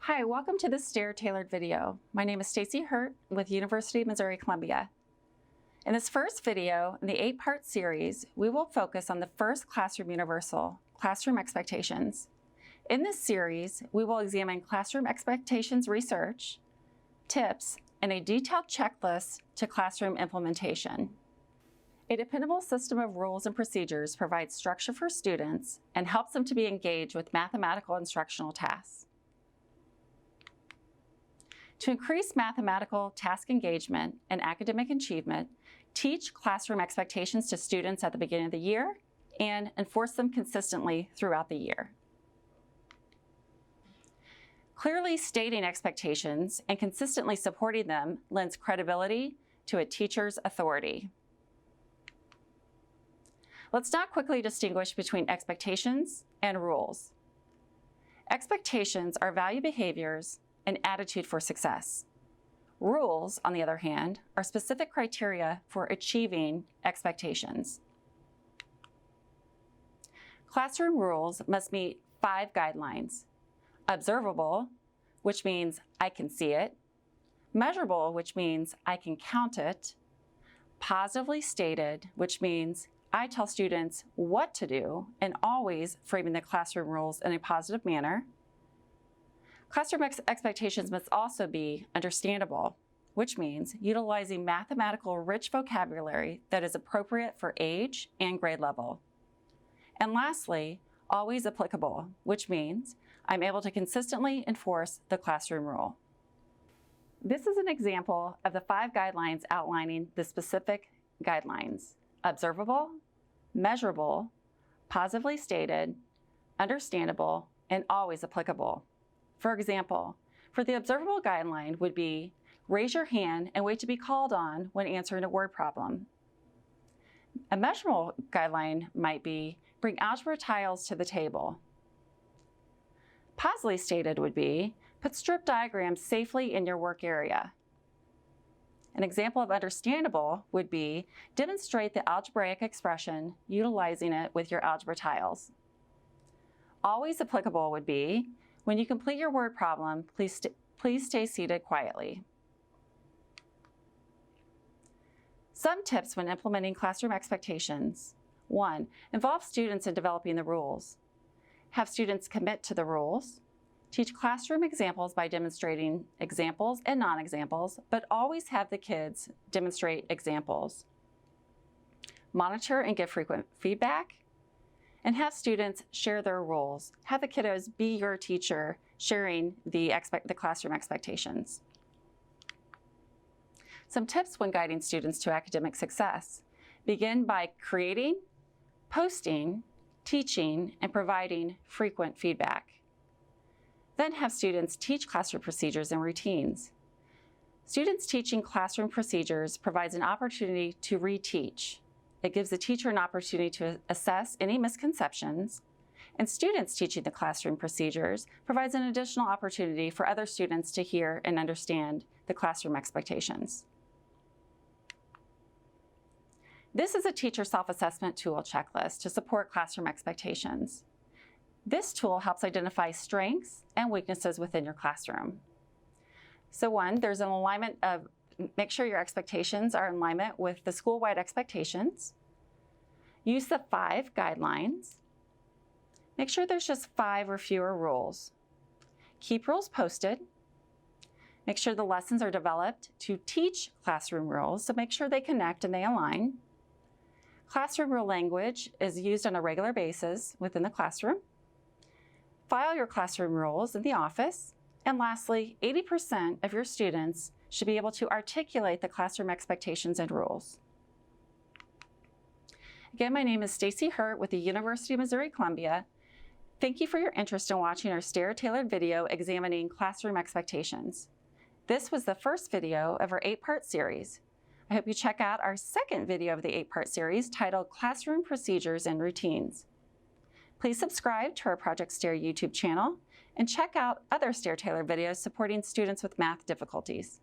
Hi, welcome to this STAIR tailored video. My name is Stacy Hirt with University of Missouri-Columbia. In this first video in the 8-part series, we will focus on the first classroom universal, classroom expectations. In this series, we will examine classroom expectations research, tips, and a detailed checklist to classroom implementation. A dependable system of rules and procedures provides structure for students and helps them to be engaged with mathematical instructional tasks. To increase mathematical task engagement and academic achievement, teach classroom expectations to students at the beginning of the year and enforce them consistently throughout the year. Clearly stating expectations and consistently supporting them lends credibility to a teacher's authority. Let's now quickly distinguish between expectations and rules. Expectations are value behaviors and attitude for success. Rules, on the other hand, are specific criteria for achieving expectations. Classroom rules must meet 5 guidelines. Observable, which means I can see it. Measurable, which means I can count it. Positively stated, which means I tell students what to do and always framing the classroom rules in a positive manner. Classroom expectations must also be understandable, which means utilizing mathematical rich vocabulary that is appropriate for age and grade level. And lastly, always applicable, which means I'm able to consistently enforce the classroom rule. This is an example of the 5 guidelines outlining the specific guidelines: observable, measurable, positively stated, understandable, and always applicable. For example, for the observable guideline would be raise your hand and wait to be called on when answering a word problem. A measurable guideline might be bring algebra tiles to the table. Positively stated would be put strip diagrams safely in your work area. An example of understandable would be demonstrate the algebraic expression utilizing it with your algebra tiles. Always applicable would be when you complete your word problem, please stay seated quietly. Some tips when implementing classroom expectations. 1. Involve students in developing the rules. Have students commit to the rules. Teach classroom examples by demonstrating examples and non-examples, but always have the kids demonstrate examples. Monitor and give frequent feedback. And have students share their roles. Have the kiddos be your teacher, sharing the classroom expectations. Some tips when guiding students to academic success. Begin by creating, posting, teaching, and providing frequent feedback. Then have students teach classroom procedures and routines. Students teaching classroom procedures provides an opportunity to reteach. It gives the teacher an opportunity to assess any misconceptions, and students teaching the classroom procedures provides an additional opportunity for other students to hear and understand the classroom expectations. This is a teacher self-assessment tool checklist to support classroom expectations. This tool helps identify strengths and weaknesses within your classroom. So 1, there's an alignment of make sure your expectations are in alignment with the school-wide expectations. Use the 5 guidelines. Make sure there's just 5 or fewer rules. Keep rules posted. Make sure the lessons are developed to teach classroom rules, so make sure they connect and they align. Classroom rule language is used on a regular basis within the classroom. File your classroom rules in the office. And lastly, 80% of your students should be able to articulate the classroom expectations and rules. Again, my name is Stacy Hirt with the University of Missouri-Columbia. Thank you for your interest in watching our STAIR tailored video examining classroom expectations. This was the first video of our 8-part series. I hope you check out our second video of the 8-part series titled Classroom Procedures and Routines. Please subscribe to our Project STAIR YouTube channel and check out other STAIR tailored videos supporting students with math difficulties.